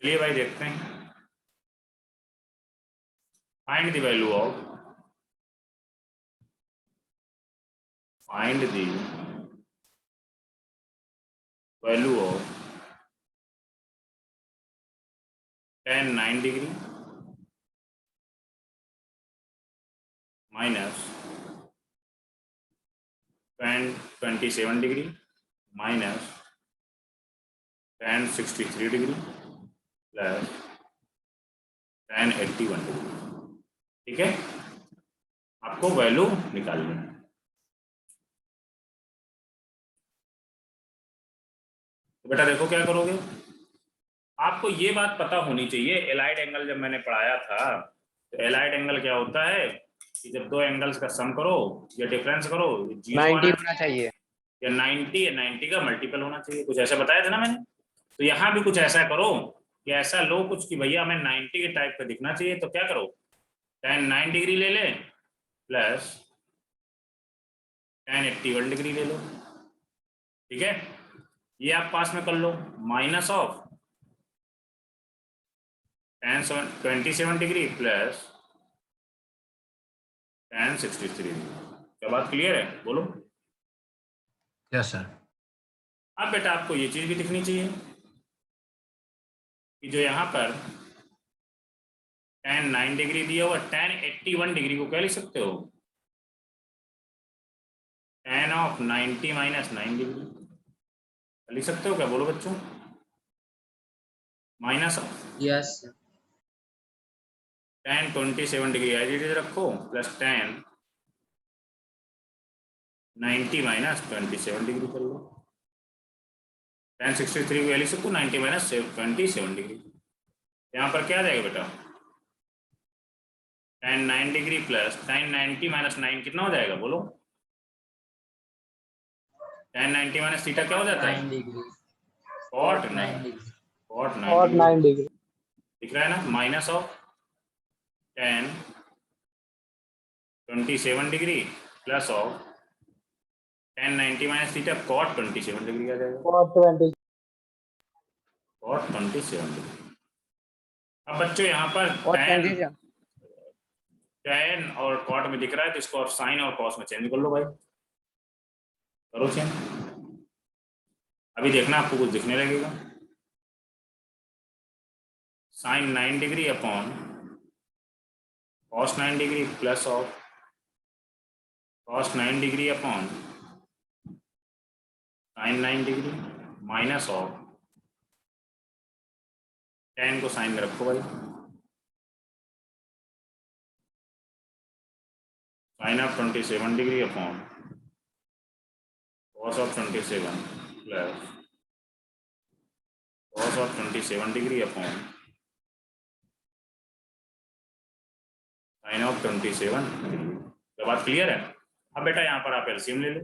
चलिए भाई देखते हैं। Find the value of tan 9 degree minus tan 27 degree minus tan 63 degree plus tan 81 degree. ठीक है, आपको वैल्यू निकालनी है। तो बेटा देखो क्या करोगे, आपको ये बात पता होनी चाहिए, एलाइड एंगल जब मैंने पढ़ाया था तो एलाइड एंगल क्या होता है कि जब दो एंगल्स का सम करो या डिफरेंस करो, 90 होना चाहिए या 90 का मल्टीपल होना चाहिए, कुछ ऐसा बताया था ना मैंने। तो यहाँ भी कुछ ऐसा करो कि ऐसा लो कुछ कि भैया हमें 90 के टाइप का दिखना चाहिए, तो क्या करो tan 9 डिग्री ले ले प्लस tan 81 डिग्री ले लो। ठीक है, ये आप पास में कर लो, minus of tan 27 degree plus tan 63 degree. क्या बात क्लियर है, बोलो। Yes sir. अब बेटा आपको ये चीज भी दिखनी चाहिए कि जो यहाँ पर tan 9 डिग्री दिया हुआ, tan 81 डिग्री को क्या लिख सकते हो, tan ऑफ 90 माइनस 9 डिग्री लिख सकते हो क्या, बोलो बच्चों। Minus of yes tan 27 degree as it is रखो प्लस tan 90 माइनस 27 डिग्री कर लो। tan 63 को लिख सकते हो 90 माइनस 27 डिग्री। यहाँ पर क्या आ जाएगा बेटा, tan 9 degree plus tan 90 minus 9 कितना हो जाएगा, बोलो। tan 90 माइनस थीटा क्या हो जाता है, 9 degree cot 9 degree cot 9 degree दिख रहा है ना, minus of tan 27 degree plus of tan 90 minus theta cot 27 degree आ जाएगा, cot 27 डिग्री। अब बच्चों यहाँ पर tan और cot में दिख रहा है तो इसको और sin और cos में चेंज कर लो भाई, करो चेंज। अभी देखना आपको कुछ दिखने लगेगा, sin 9 degree upon cos 9 degree plus of cos 9 degree upon sin 9 degree minus of tan को साइन में रखो भाई, sin of 27 degree upon cos of 27 plus cos of 27 degree upon sin of 27 degree. तो बात क्लियर है। अब बेटा यहाँ पर आप एलसीएम ले लो,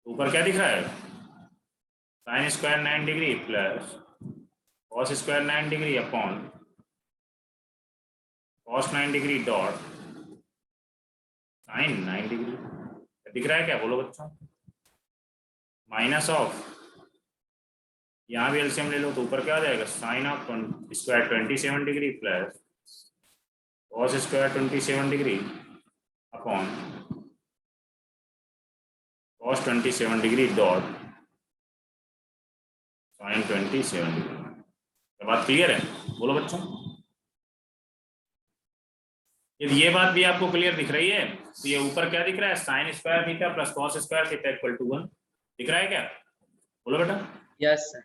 ऊपर क्या दिख रहा है, sin square 9 degree plus cos square 9 degree upon cos 9 degree dot sin 9 degree दिख रहा है क्या, बोलो बच्चों। माइनस ऑफ, यहाँ भी एलसीएम ले लो तो ऊपर क्या आ जाएगा, sin of square 27 degree plus cos square 27 degree upon cos 27 degree dot sin 27 degree. बात क्लियर है, बोलो बच्चों। यदि ये बात भी आपको क्लियर दिख रही है तो ये ऊपर क्या दिख रहा है, sin square theta plus cos square theta equal to 1 दिख रहा है क्या, बोलो बेटा। यस सर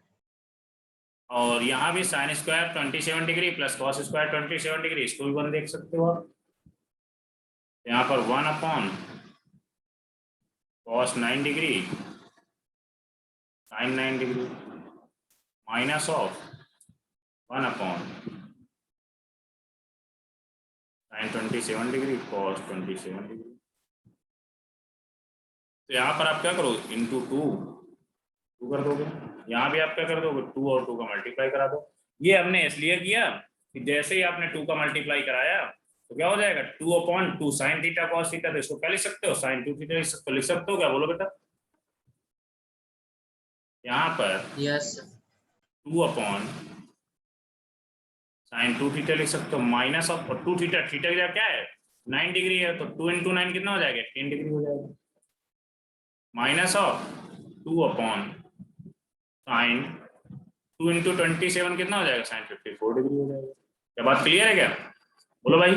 और यहाँ भी sin square 27 degree plus cos square 27 degree, इसको भी 1 देख सकते हो आप। यहाँ पर 1 upon cos 9 degree sin 9 degree minus of 1 upon sin 27 degree cos 27 degree. तो यहाँ पर आप क्या करो, इंटू 2 कर दोगे, यहाँ भी आप क्या कर दोगे, 2 और 2 का मल्टीप्लाई करा दो। ये हमने इसलिए किया कि जैसे ही आपने 2 का मल्टीप्लाई कराया तो क्या हो जाएगा, 2/2 sin थीटा cos थीटा, तो इसको क्या लिख सकते हो, sin 2 थीटा लिख सकते हो क्या, बोलो बेटा। यहाँ पर यस 2/2 साइन 2 थीटा लिख सकते हो माइनस ऑफ 2 थीटा, थीटा क्या है 9 डिग्री है, तो 2 × 9 कितना हो जाएगा 10 डिग्री हो जाएगा, माइनस ऑफ 2 अपॉन साइन 2 × 27 कितना हो जाएगा साइन 54 डिग्री हो जाएगा। क्या बात क्लियर है क्या, बोलो भाई।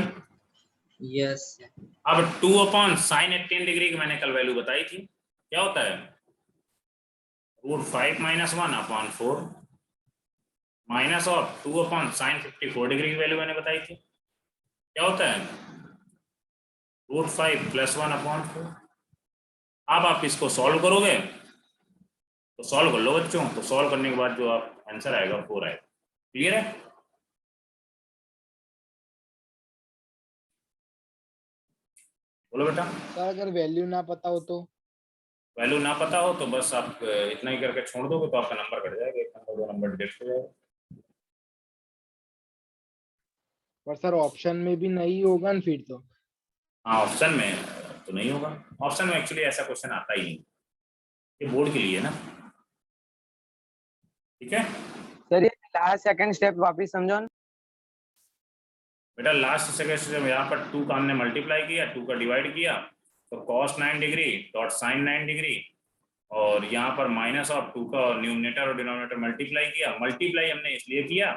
यस। अब 2 अपॉन साइन 10 डिग्री की मैंने कल वैल्यू बताई थी, क्या होता है √5 - 1 upon 4 minus of 2 upon sine 54 degree की वैल्यू मैंने बताई थी, क्या होता है √5 + 1 अपॉन 4। अब आप इसको सॉल्व करोगे तो सॉल्व कर लो बच्चों, तो सॉल्व करने के बाद जो आप आंसर आएगा 4 आएगा। क्लियर है, बोलो बेटा। सर अगर वैल्यू ना पता हो तो? वैल्यू ना पता हो तो बस आप इतना ही करके छोड़ दोगे तो आपका नंबर कट जाएगा, 1 नंबर 2 नंबर डिडक्ट हो जाएगा। पर सर ऑप्शन में भी नहीं होगा न फिर तो। हाँ ऑप्शन में तो नहीं होगा, ऑप्शन में एक्चुअली ऐसा क्वेश्चन आता ही नहीं, ये बोर्ड के लिए है ना, ठीक है सर ये लास्ट सेकंड स्टेप वापस समझो ना। बेटा। लास्ट सेकंड स्टेप यहाँ पर 2 का हमने मल्टीप्लाई किया, 2 का डिवाइड किया, तो cos 9 degree dot sine 9 degree, और यहाँ पर माइनस ऑफ 2 का न्यूमरेटर और डिनोमिनेटर मल्टीप्लाई किया। मल्टीप्लाई हमने इसलिए किया,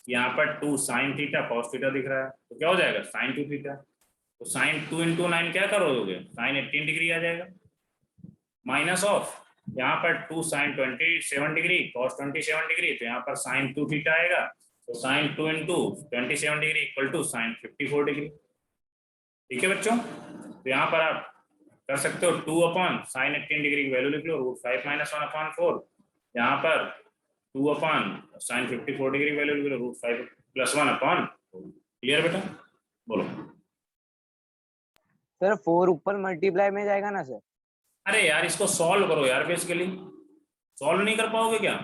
यहाँ पर 2 साइन थीटा कॉस थीटा दिख रहा है, तो क्या हो जाएगा साइन 2 थीटा, तो साइन 2 × 9 क्या करोगे साइन 18 डिग्री आ जाएगा, माइनस ऑफ यहाँ पर 2 साइन 27 डिग्री कॉस 27 डिग्री, तो यहाँ पर साइन 2 थीटा आएगा, तो sine 2 × 27 degree equal to sine 54 degree. ठीक है बच्चों, तो यहाँ पर आप कर सकते हो 2 अपॉन साइन 18 डिग्री की वैल्यू लिख लो √5 - 1 अपॉन 4, यहाँ पर 2 अपॉन साइन 54 डिग्री वैल्यू लिख लो √5 + 1 अपॉन 4। क्लियर बेटा, बोलो। सर 4 ऊपर मल्टीप्लाई में जाएगा ना सर? अरे यार इसको सॉल्व करो यार, बेसिकली सॉल्व नहीं कर पाओगे क्या?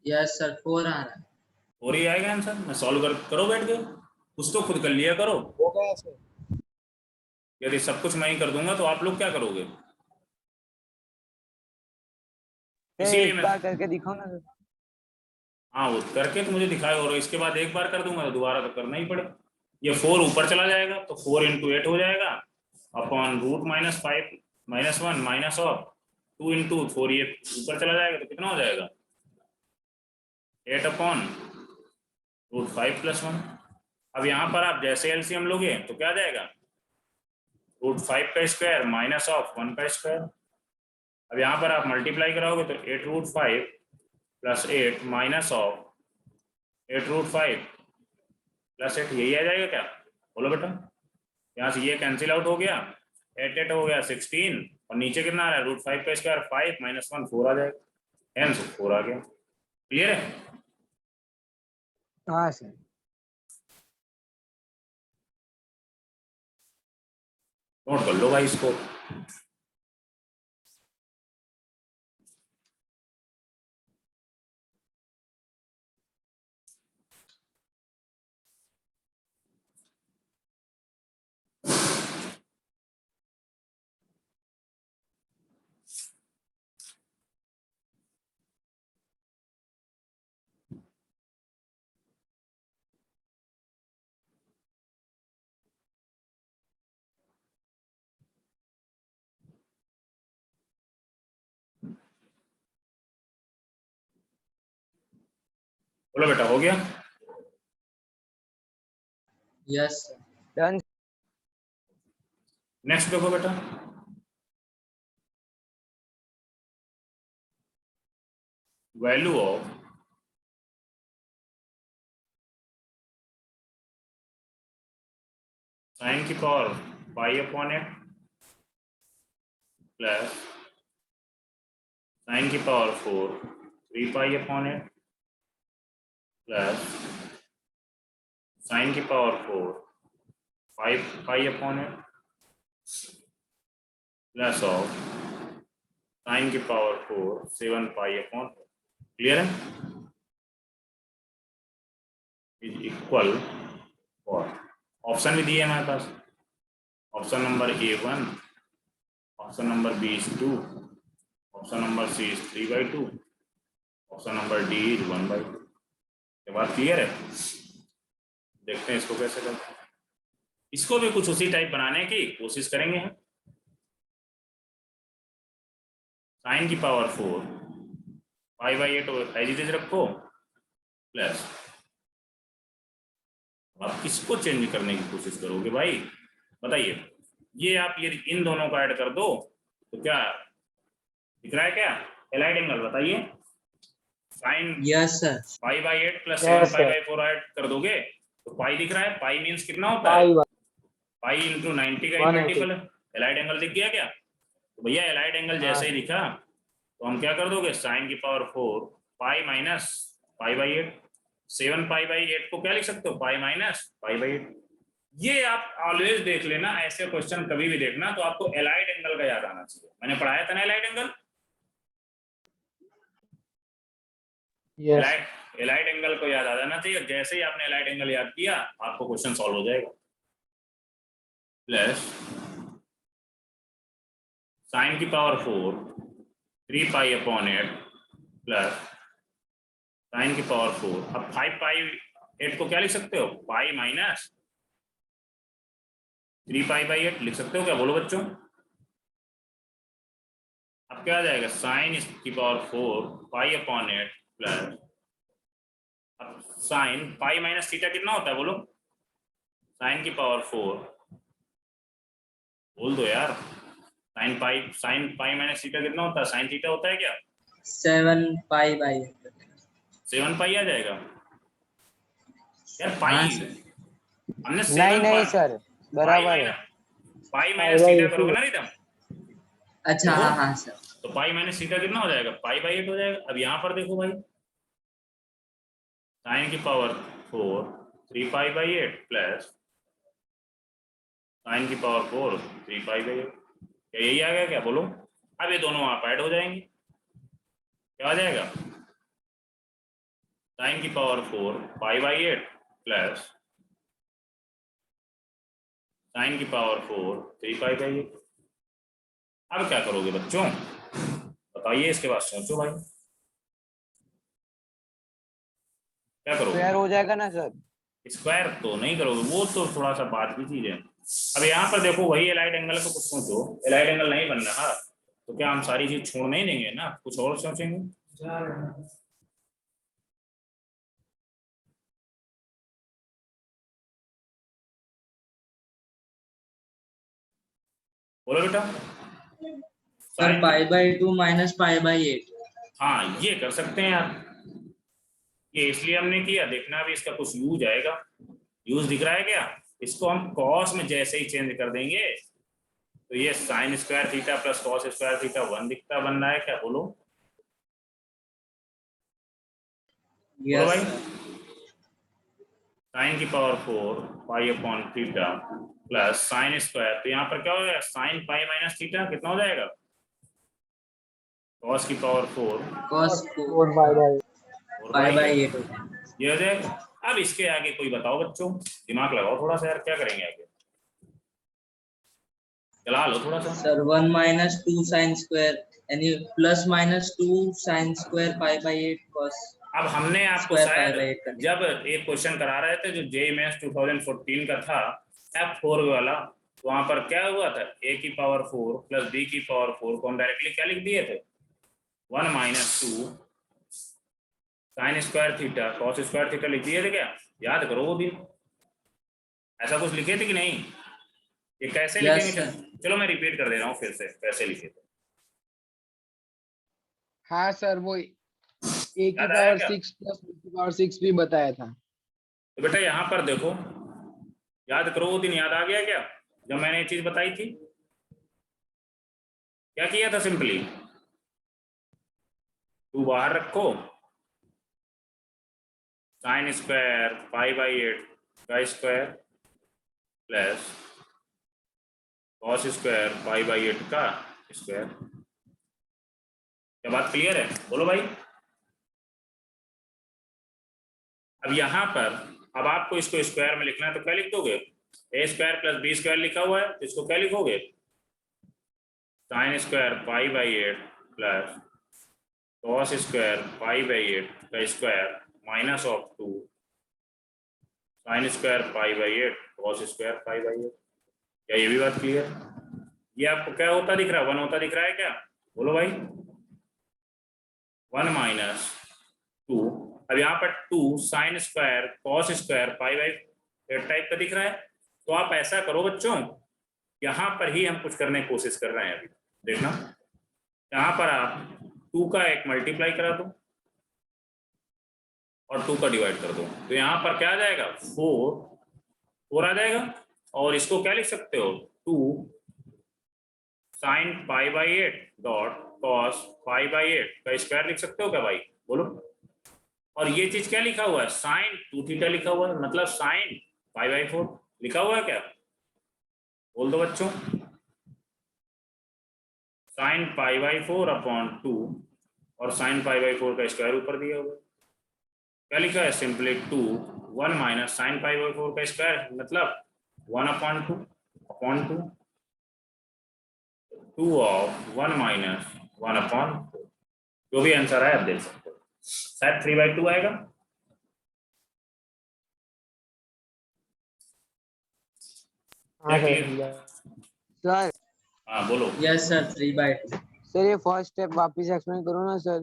यस सर 4 आ रहा है। और ही आएगा आंसर, मैं सॉल्व करो बैठ के, कुछ तो खुद कर लिया करो। हो गया सर। यदि सब कुछ मैं ही कर दूंगा तो आप लोग क्या करोगे? इसीलिए एक मैं बार करके दिखाओ ना सर। हाँ वो करके तो मुझे दिखाए, और इसके बाद एक बार कर दूंगा तो दोबारा तो करना ही पड़े। ये 4 ऊपर चला जाएगा तो 4 × 8 हो जाएगा अपॉन √-5 - 1 माइनस ऑफ 2 × 4, ये ऊपर चला जाएगा तो कितना हो जाएगा 8 अपॉन √5 + 1। अब यहाँ पर आप जैसे एलसीएम लोगे तो क्या आ जाएगा √5 का स्क्वायर माइनस ऑफ 1 का स्क्वायर। अब यहाँ पर आप मल्टीप्लाई कराओगे तो 8√5 + 8 माइनस ऑफ 8√5 + 8, यही आ जाएगा क्या, बोलो बेटा। यहाँ से ये कैंसिल आउट हो गया, 8 हो गया 16, और नीचे कितना आ रहा है √5 का स्क्वायर 5 - 1 4 आ जाएगा, हेंस 4 आ गया। क्लियर है, हाँ सर। नोट कर लो भाई इसको। बोलो बेटा, हो गया? Yes done. नेक्स्ट देखो बेटा, वैल्यू ऑफ साइन की पावर π/8 प्लस साइन की पावर 4 3π/8 प्लस साइन की पावर 4 5π/8 प्लस ऑफ साइन की पावर 4 7π/8। क्लियर है, इज इक्वल, और ऑप्शन भी दिए है हमारे पास, option number A1, option number B is 2, option number C is 3/2, option number D is 1/2। ये बात क्लियर है? देखते हैं इसको कैसे करते हैं। इसको भी कुछ उसी टाइप बनाने की कोशिश करेंगे हम। साइन की पावर 4 5/8 एज इट इज रखो प्लस, आप किसको चेंज करने की कोशिश करोगे भाई बताइए। ये आप ये इन दोनों को ऐड कर दो तो क्या दिख रहा है, क्या एलाइड एंगल बताइए। Sine yes sir 5/8 plus Yes, 7 pi add कर दोगे तो पाई दिख रहा है। पाई मीन्स कितना होता है, पाई पाई इंटू 90 का 180। मल्टीपल है। एलाइड एंगल दिख गया क्या? तो भैया एलाइड एंगल जैसे ही दिखा तो हम क्या कर दोगे, साइन की पावर 4 पाई माइनस पाई/8। 7 पाई/8 को क्या लिख सकते हो, पाई माइनस पाई/8। ये आप ऑलवेज देख लेना, ऐसे क्वेश्चन कभी भी देखना तो आपको एलाइड एंगल का याद आना चाहिए। मैंने पढ़ाया था ना allied angle. Yes allied angle को याद आ जाना चाहिए। जैसे ही आपने एलाइड एंगल याद किया आपको क्वेश्चन सॉल्व हो जाएगा। प्लस साइन की पावर 4 3 पाई/8 प्लस साइन की पावर 4। अब 5/8 को क्या लिख सकते हो, पाई माइनस 3 पाई/8 लिख सकते हो क्या, बोलो बच्चों। अब क्या आ जाएगा, साइन की पावर 4 पाई/8 प्लस, अब साइन पाई माइनस थीटा कितना होता है बोलो, साइन की पावर 4 बोल दो यार। साइन पाई माइनस थीटा कितना होता है, साइन थीटा होता है क्या, 7 पाई/8। 7 पाई आ जाएगा यार। हाँ पाई सर। हमने नहीं 7 नहीं सर बराबर है। पाई माइनस थीटा करोगे ना रिदम, अच्छा हाँ हाँ सर। तो पाई माइनस थीटा कितना हो जाएगा, पाई/8 हो जाएगा। अब यहाँ पर देखो भाई, साइन की पावर 4 3 पाई/8 प्लस साइन की पावर 4 3 पाई/8, क्या यही आ गया क्या बोलो। अब ये दोनों आप ऐड हो जाएंगे, क्या आ जाएगा, साइन की पावर 4 पाई/8 प्लस साइन की पावर 4 3 पाई/8। अब क्या करोगे बच्चों बताइए, इसके बाद सोचो भाई क्या करोगे। स्क्वायर हो जाएगा ना सर। स्क्वायर तो नहीं करोगे, वो तो थोड़ा सा बात की चीज है। अब यहाँ पर देखो वही एलाइड एंगल को कुछ सोचो, एलाइड एंगल नहीं बन रहा तो क्या हम सारी चीज छोड़ नहीं देंगे ना, कुछ और सोचेंगे। बोलो बेटा। Sir pi minus pi. हाँ ये कर सकते हैं यार, ये इसलिए हमने किया, देखना अभी इसका कुछ यूज आएगा। यूज दिख रहा है क्या, इसको हम कॉस में जैसे ही चेंज कर देंगे तो ये sine square theta plus cos square theta 1 दिखता बन रहा है क्या, बोलो बोलो यस भाई। सर। साइन की पावर 4 पाई/थीटा प्लस साइन स्क्वायर, तो यहाँ पर क्या हो जाएगा, साइन पाई माइनस थीटा कितना हो जाएगा, कॉस की पावर 4 cos 4 पाई/8 हो जाएगा। ये हो जाएगा। अब इसके आगे कोई बताओ बच्चों, दिमाग लगाओ थोड़ा सा यार, क्या करेंगे आगे, चला लो थोड़ा सा। सर 1 माइनस 2 साइन स्क्वायर यानी plus minus 2 sine square pi cos अब हमने आपको स्क्वायर शायद पाई/8 कर दिया। जब एक क्वेश्चन करा रहे थे जो जेईई मेंस 2014 का था F4 वाला, तो वहां पर क्या हुआ था, a की पावर 4 प्लस b की पावर 4 को हम डायरेक्टली क्या लिख दिए थे, 1 minus 2 sine square theta cos square theta लिख दिए थे क्या, याद करो वो दिन, ऐसा कुछ लिखे थे कि नहीं, ये कैसे Yes, लिखेंगे sir. चलो मैं रिपीट कर दे रहा हूँ फिर से कैसे लिखे थे। हाँ सर वो a की याद आया पावर क्या? 6 प्लस b की पावर 6 भी बताया था। तो बेटा यहाँ पर देखो, याद करो वो दिन, याद आ गया क्या जब मैंने ये चीज बताई थी, क्या किया था, सिंपली 2 बाहर रखो, साइन स्क्वायर पाई/8 का square plus cos square pi का स्क्वायर। क्या बात क्लियर है, बोलो भाई। अब यहाँ पर अब आपको इसको स्क्वायर में लिखना है तो क्या लिख दोगे, a square plus B square लिखा हुआ है तो इसको क्या लिखोगे, sine square pi plus cos square pi का square minus of 2 sine square pi by 8 cos square pi by 8। क्या ये भी बात क्लियर? ये आपको क्या होता दिख रहा है? 1 होता दिख रहा है क्या? बोलो भाई। 1 माइनस 2। अब यहाँ पर 2 sine square cos square pi by 8 type का दिख रहा है। तो आप ऐसा करो बच्चों, यहाँ पर ही हम कुछ करने की कोशिश कर रहे हैं। अभी देखना, यहाँ पर आप 2 का एक मल्टीप्लाई करा दो और 2 का डिवाइड कर दो, तो यहाँ पर क्या आ जाएगा? 4 आ जाएगा। और इसको क्या लिख सकते हो? 2 sine pi by 8 dot cos pi by 8 का स्क्वायर लिख सकते हो क्या भाई? बोलो। और ये चीज क्या लिखा हुआ है? साइन 2 थीटा लिखा हुआ है, मतलब साइन पाई बाई 4 लिखा हुआ है क्या? बोल दो बच्चों। साइन पाई बाई 4 अपॉन 2 और साइन पाई बाई 4 का स्क्वायर ऊपर दिया हुआ है। क्या लिखा है? Simply 2 1 minus sine pi by 4 का स्क्वायर, मतलब 1 upon 2 upon 2 2 of 1 minus 1 upon 4। जो भी आंसर है आप देख सकते हो, शायद 3/2 आएगा। हाँ क्या सर। clear? सर हाँ बोलो। Yes sir, 3/2. सर ये फर्स्ट स्टेप वापस एक्सप्लेन करो ना सर।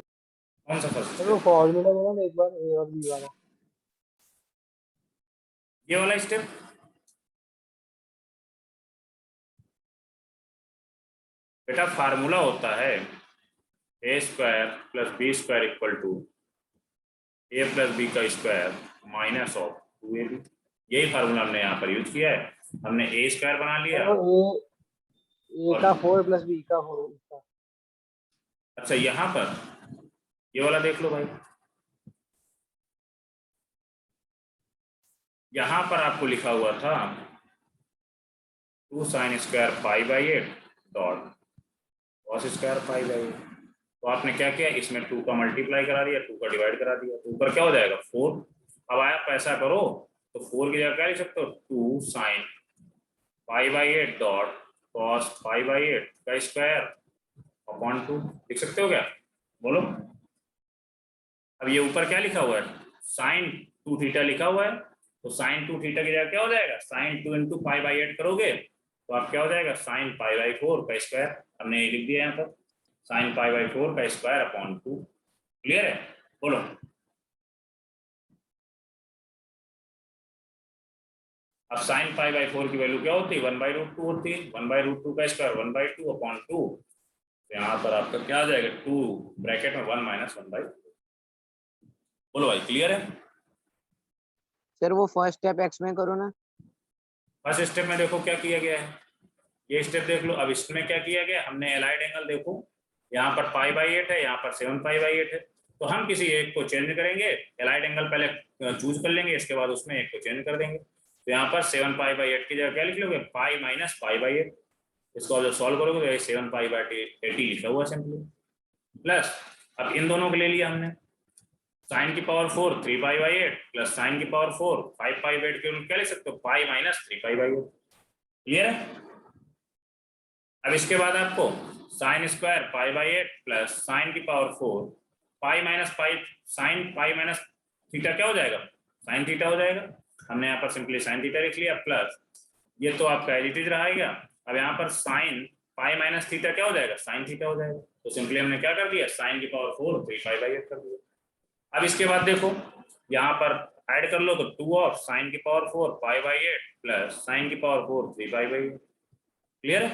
कौन सा फर्स्ट? सर वो फॉर्मूला बोला ना एक बार, ए और बी वाला। ये वाला स्टेप। बेटा फार्मूला होता है A square plus B square equal to A plus B का स्क्वायर माइनस ऑफ 2ab। यही फार्मूला हमने यहाँ पर यूज किया है। हमने ए स्क्वायर बना लिया। ए का 4 प्लस बी का 4। अच्छा यहाँ पर ये वाला देख लो भाई, यहाँ पर आपको लिखा हुआ था 2 sine square pi by 8 dot cos square pi by 8। तो आपने क्या किया? इसमें 2 का मल्टीप्लाई करा दिया, 2 का डिवाइड करा दिया, तो ऊपर क्या हो जाएगा? 4। अब आप ऐसा करो तो 4 की जगह क्या लिख सकते हो? 2 sine pi by 8 dot cos pi by 8 का स्क्वायर अपॉन 2 लिख सकते हो क्या? बोलो। अब ये ऊपर क्या लिखा हुआ है? साइन 2 थीटा लिखा हुआ है, तो साइन 2 थीटा की जगह क्या हो जाएगा? साइन 2 इंटू पाई बाई 8 करोगे तो आप क्या हो जाएगा? साइन पाई बाई 4 का स्क्वायर। हमने ये लिख दिया यहाँ पर, साइन पाई बाई 4 का स्क्वायर अपॉन 2। क्लियर है? बोलो। अब साइन पाई बाई 4 की वैल्यू क्या होती है? 1/√2 होती है। 1/√2 का स्क्वायर 1/2 अपॉन 2। तो यहाँ पर आपका क्या आ जाएगा? 2 ब्रैकेट में 1 माइनस 1/2। बोलो भाई, क्लियर है? सर वो फर्स्ट स्टेप एक्सप्लेन करो ना। फर्स्ट स्टेप में देखो क्या किया गया है, ये स्टेप देख लो। अब इसमें क्या किया गया? हमने एलाइड एंगल देखो, यहाँ पर पाई बाई 8 है, यहाँ पर 7 पाई बाई 8 है, तो हम किसी एक को चेंज करेंगे। एलाइड एंगल पहले चूज कर लेंगे, इसके बाद उसमें एक को चेंज कर देंगे। तो यहाँ पर 7 पाई बाई 8 की जगह क्या लिख लोगे? पाई माइनस पाई बाई 8। इसको आप जब सॉल्व करोगे तो 7 पाई बाई 80 लिखा हुआ सिंपली। प्लस अब इन दोनों को ले लिया हमने, साइन की power 4 3 pi by 8 plus sine की पावर 4 5 पाई बाई 8 के क्या लिख सकते हो? Pi minus 3 pi by 8। Clear है? अब इसके बाद आपको sine square pi by 8 plus sine की power 4 pi minus pi sine pi minus theta क्या हो जाएगा? साइन थीटा हो जाएगा। हमने यहाँ पर सिंपली साइन थीटा लिख लिया, प्लस ये तो आपका एज इट इज रहेगा। अब यहाँ पर साइन पाई माइनस थीटा क्या हो जाएगा? साइन थीटा हो जाएगा। तो सिंपली हमने क्या कर दिया? साइन की पावर 4 3 पाई बाई 8 कर दिया। अब इसके बाद देखो यहाँ पर ऐड कर लो तो 2 ऑफ साइन की power 4 pi by 8 plus sine की पावर 4 3 पाई बाई 8। क्लियर है?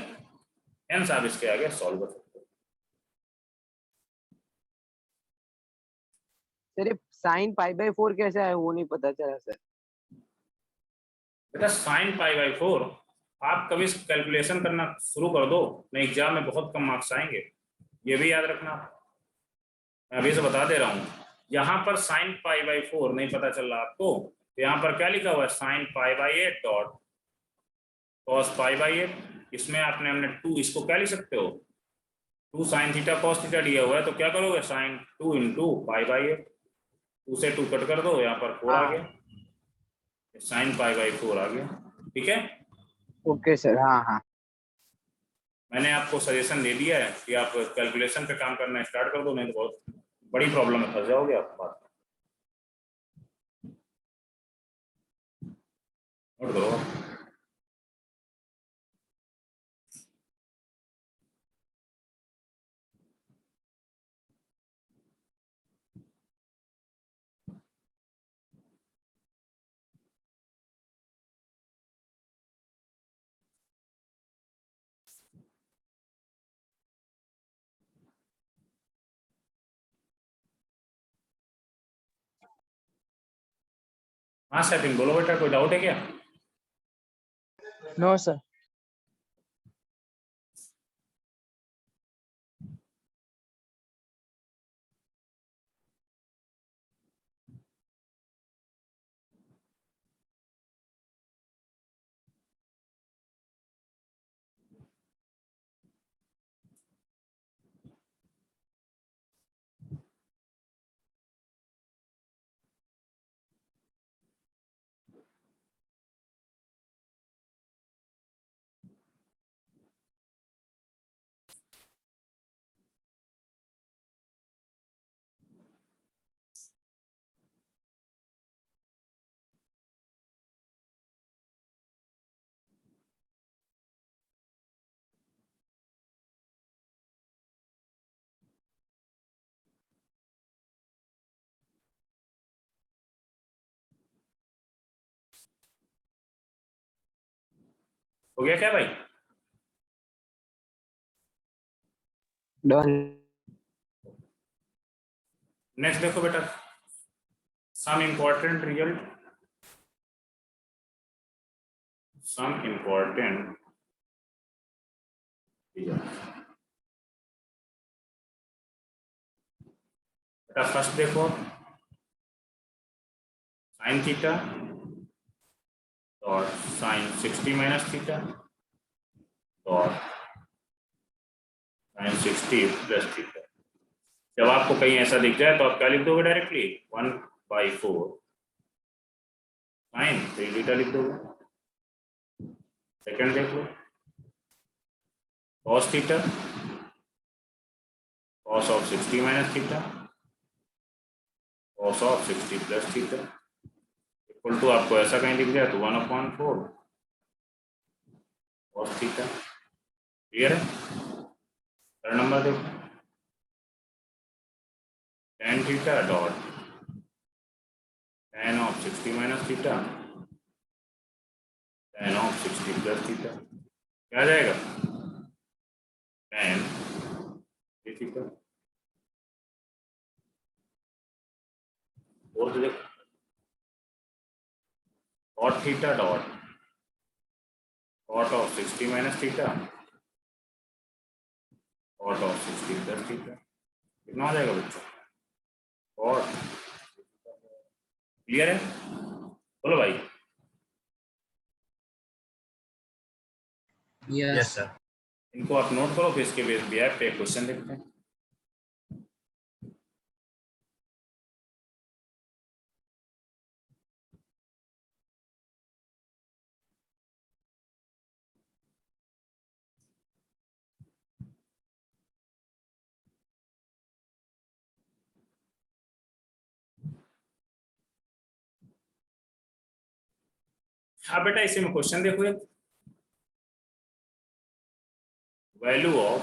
हेंस आप इसके आगे सॉल्व कर सकते हो। सर ये साइन पाई बाई 4 कैसे आया वो नहीं पता चला सर। बेटा साइन पाई बाई 4 आप कभी कैलकुलेशन करना शुरू कर दो, नहीं एग्जाम में बहुत कम मार्क्स आएंगे, ये भी याद रखना। मैं अभी से बता दे रहा हूँ, यहाँ पर साइन पाई बाई 4 नहीं पता चल रहा आपको, तो यहाँ पर क्या लिखा हुआ है? Sine pi by 8 dot cos pi by 8। इसमें हमने 2, इसको क्या लिख सकते हो? 2 साइन थीटा कॉस थीटा दिया हुआ है, तो क्या करोगे? साइन 2 इंटू पाई बाई 8, 2 से 2 कट कर दो, यहाँ पर 4 आ गया, साइन पाई बाई 4 आ गया। ठीक है? Okay sir. हाँ हाँ मैंने आपको सजेशन दे दिया है कि आप कैलकुलेशन पे काम करना स्टार्ट कर दो, नहीं तो बहुत बड़ी प्रॉब्लम में फंस जाओगे आप। बात नोट करो। हाँ सचिन बोलो बेटा, कोई डाउट है क्या? No sir. हो गया क्या भाई? डन। नेक्स्ट देखो बेटा, some important result, some important बेटा। फर्स्ट देखो साइन थीटा और साइन 60 माइनस थीटा और साइन 60 प्लस थीटा। जब आपको कहीं ऐसा दिख जाए तो आप क्या लिख दोगे डायरेक्टली? 1/4 साइन 3 थीटा लिख दोगे। सेकंड देख लो, cos theta cos of 60 minus theta cos of 60 plus theta equal to, आपको ऐसा कहीं दिख जाए तो 1/4 cos थीटा। क्लियर है? थर्ड नंबर देखो, tan theta dot tan of 60 minus theta tan of 60 plus theta. क्या आ जाएगा? tan theta. और तो देखो cot theta dot cot of 60 minus theta cot of 60 plus theta. कितना आ जाएगा बच्चों? cot। क्लियर है? बोलो भाई। Yes yes sir. इनको आप नोट करो, फिर इसके बेस पे क्वेश्चन देखते हैं। हाँ बेटा, इसी में क्वेश्चन देखो, एक value of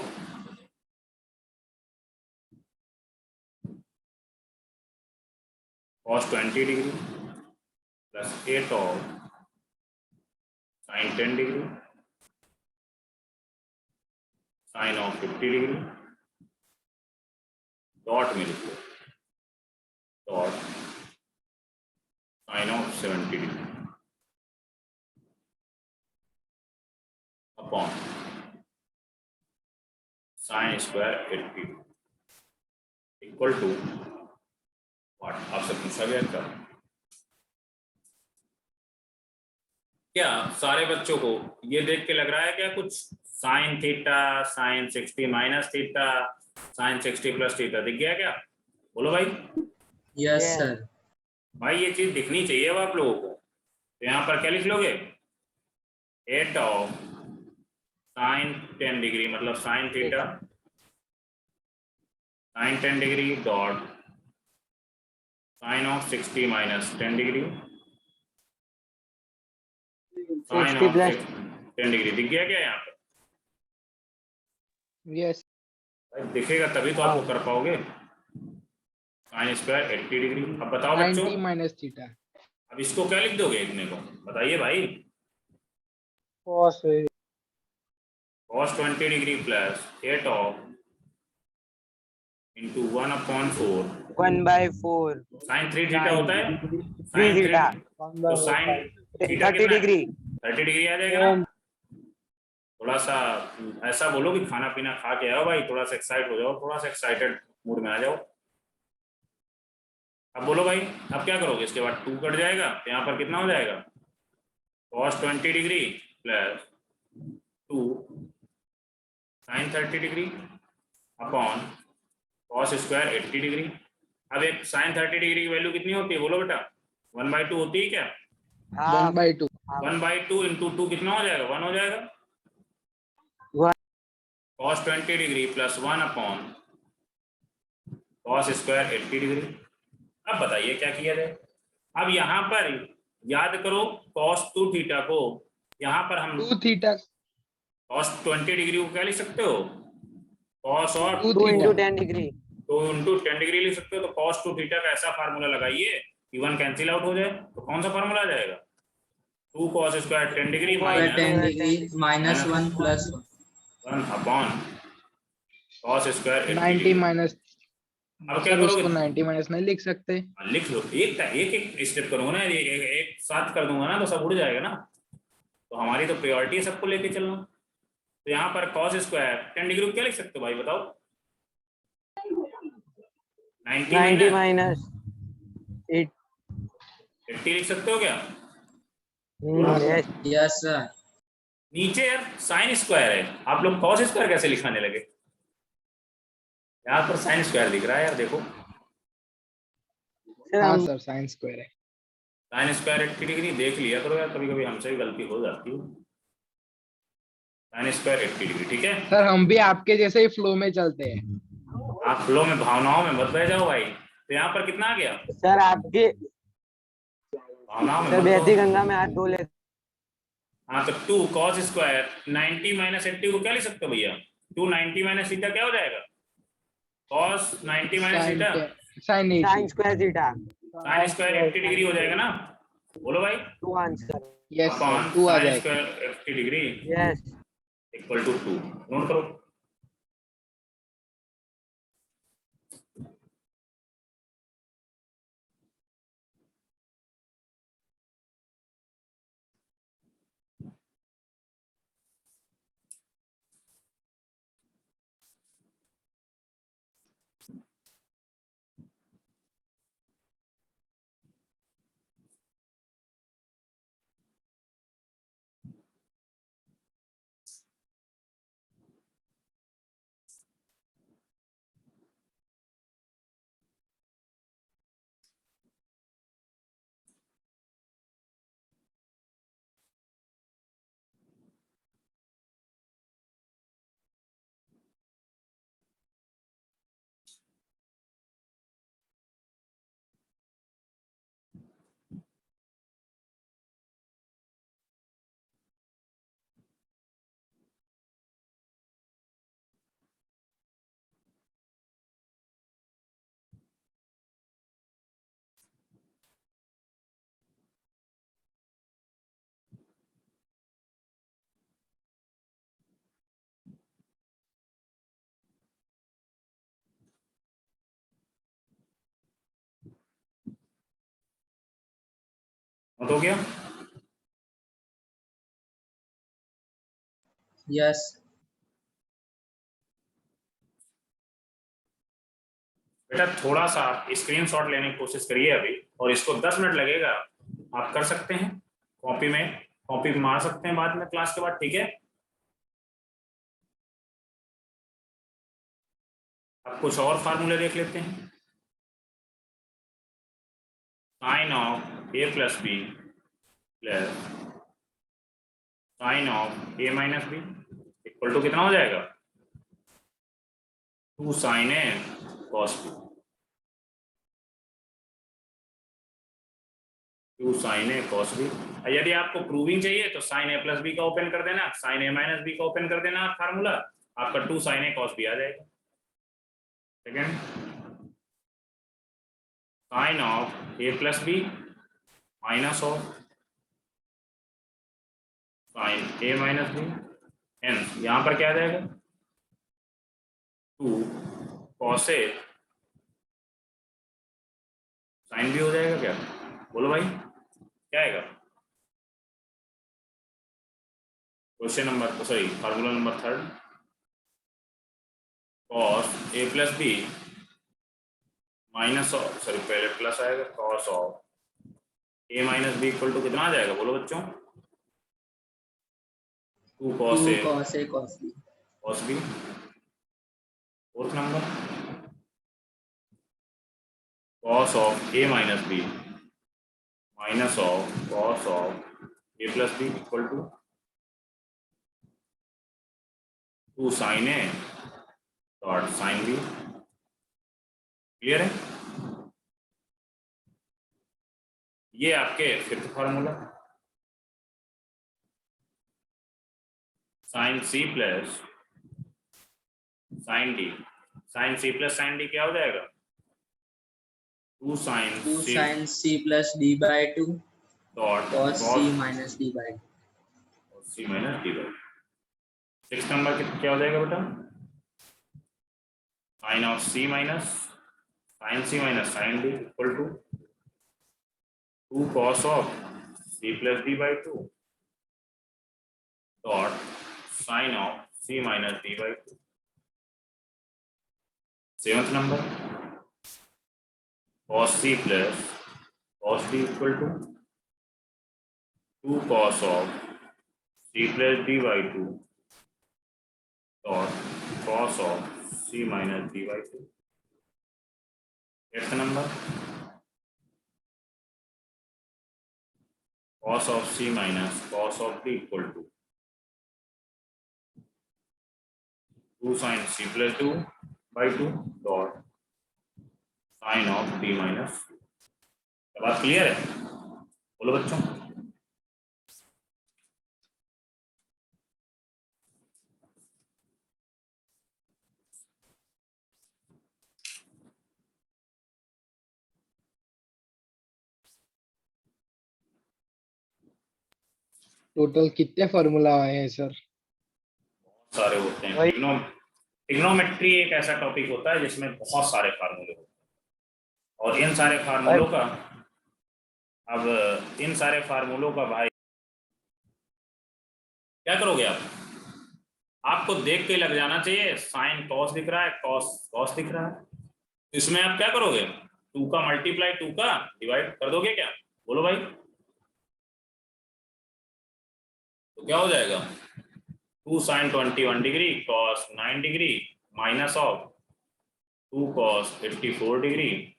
cos 20 degree plus 8 of sin 10 degree sin of 50 degree dot में लिखो dot sin of 70 degree upon sin square 80 equal to what? आपसे पूछा गया था क्या सारे बच्चों को ये देख के लग रहा है क्या कुछ? Sign theta sign 60 minus theta sine 60 plus theta दिख गया क्या? बोलो भाई। Yes Yes. सर। भाई ये चीज दिखनी चाहिए अब आप लोगों को। तो यहाँ पर क्या लिख लोगे? 8 ऑफ साइन 10 डिग्री मतलब sine theta sine 10 degree dot sine of 60 minus 10 degree sine 60 of plus 10 degree दिख गया क्या यहाँ पे? यस भाई दिखेगा तभी तो आपको कर पाओगे। Sign square 80 degree. अब बताओ बच्चों, 90 माइनस थीटा अब इसको क्या लिख दोगे इतने को, बताइए भाई। cos cos 20 degree plus 8 of into 1/4 1/4 sine 3 theta होता है। 3 साइन theta तो साइन थीटा 30 कितना है? degree 30 डिग्री आ जाएगा ना। थोड़ा सा ऐसा बोलो कि खाना पीना खा के आओ भाई, थोड़ा सा एक्साइट हो जाओ, थोड़ा सा एक्साइटेड मूड में आ जाओ। अब बोलो भाई, अब क्या करोगे? इसके बाद 2 कट जाएगा तो यहाँ पर कितना हो जाएगा? cos 20 degree plus 2 sine 30 degree upon cos square 80 degree. अब एक साइन 30 डिग्री की वैल्यू कितनी होती है बोलो बेटा? 1/2 होती है क्या? हाँ 1/2 1/2 इंटू 2 कितना हो जाएगा? 1 हो जाएगा। cos 20 degree plus 1 upon cos square 80 degree. अब बताइए क्या किया जाए? अब यहाँ पर याद करो cos 2 थीटा को, यहाँ पर हम 2 थीटा cos 20 डिग्री को क्या लिख सकते हो? cos और 2 2 into theta 10 degree 2 into 10 degree लिख सकते हो। तो cos 2 थीटा का ऐसा फार्मूला लगाइए कि 1 कैंसिल आउट हो जाए। तो कौन सा फार्मूला आ जाएगा? 2 cos square 10 degree square 10 minus degree minus 1 plus 1 1 upon cos square 80 90 degree. Minus अब क्या सर करोगे? उसको 90 माइनस नहीं लिख सकते लिख लो, एक एक स्टेप करूंगा ना, एक साथ कर दूंगा ना तो सब उड़ जाएगा ना। तो हमारी तो प्रायोरिटी है सबको लेके चलना। तो यहाँ पर cos स्क्वायर 10 डिग्री को क्या लिख सकते हो भाई बताओ? 90 minus 8 80 लिख सकते हो क्या? yes यस सर नीचे यार साइन स्क्वायर है, आप लोग cos स्क्वायर कैसे लिखाने लगे? यहाँ पर साइन स्क्वायर दिख रहा है यार, देखो सर हाँ हम सर साइन स्क्वायर है साइन स्क्वायर 80 डिग्री देख लिया करो यार, कभी कभी हमसे भी गलती हो जाती है। साइन स्क्वायर 80 डिग्री, ठीक है। सर हम भी आपके जैसे ही फ्लो में चलते हैं आप फ्लो में भावनाओं में मत बह जाओ भाई। तो यहाँ पर कितना आ गया? सर आपके भावनाओं में सर मत बहती बहो। गंगा में हाथ धो ले हाँ तो 2 cos स्क्वायर 90 माइनस 80 को क्या लिख सकते हो भैया? 2 90 माइनस थीटा क्या हो जाएगा? cos 90 minus sine theta sine 80 sin square theta sine square 80 degree हो जाएगा ना। बोलो भाई। 2 answer यस सर अपॉन 2 आ साइन जाएगा square 80 degree yes equal to 2। Note करो। नोट हो गया? यस बेटा थोड़ा सा स्क्रीनशॉट लेने की कोशिश करिए अभी, और इसको 10 मिनट लगेगा। आप कर सकते हैं कॉपी में मार सकते हैं बाद में क्लास के बाद, ठीक है। अब कुछ और फार्मूले देख लेते हैं। Sine of A plus B plus sine of A minus B equal to कितना हो जाएगा? 2 sine A cos B. 2 sin a cos b। यदि आपको प्रूविंग चाहिए तो sin a प्लस बी का ओपन कर देना, sin a माइनस बी का ओपन कर देना फार्मूला, आपका 2 sin a cos b आ जाएगा। Second, sin of a plus B minus of sin a minus B, and यहाँ पर क्या आ जाएगा 2 cos a sin b हो जाएगा क्या? बोलो भाई क्या आएगा? Question number sorry formula number 3, cos a plus B minus of sorry पहले प्लस आएगा cos of a minus B equal to कितना आ जाएगा? बोलो बच्चों 2 cos a cos a cos b। cos b। Fourth number cos of a minus B minus of cos of a plus B equal to 2 sin a dot sin b। Clear है? ये आपके fifth formula sin c plus sin d, sin c plus sin d क्या हो जाएगा 2 sin 2 c sin c plus d by 2 dot cos c minus d by 2। c minus d by. Six number क्या हो जाएगा बेटा sin of c minus sin d equal to 2 cos of c plus d by 2 dot sin of c minus d by 2। Seventh number cos c plus cos d equal to 2 cos of c plus d by 2 dot cos of c minus d by 2। Eighth number cos of c minus cos of d equal to 2 sin c plus 2 by 2 dot sin of d minus। बात clear है? बोलो बच्चों total कितने formula आए हैं sir? सारे होते हैं। ट्रिग्नोमेट्री एक ऐसा टॉपिक होता है जिसमें बहुत सारे फार्मूले होते हैं और इन सारे फार्मूलों का भाई क्या करोगे आप? आपको देख के लग जाना चाहिए साइन कॉस दिख रहा है, कॉस दिख रहा है, इसमें आप क्या करोगे 2 का मल्टीप्लाई 2 का डिवाइड कर दोगे क्या? बोलो भाई तो क्या हो जाएगा 2 sin 21 degree cos 9 degree minus of 2 cos 84 degree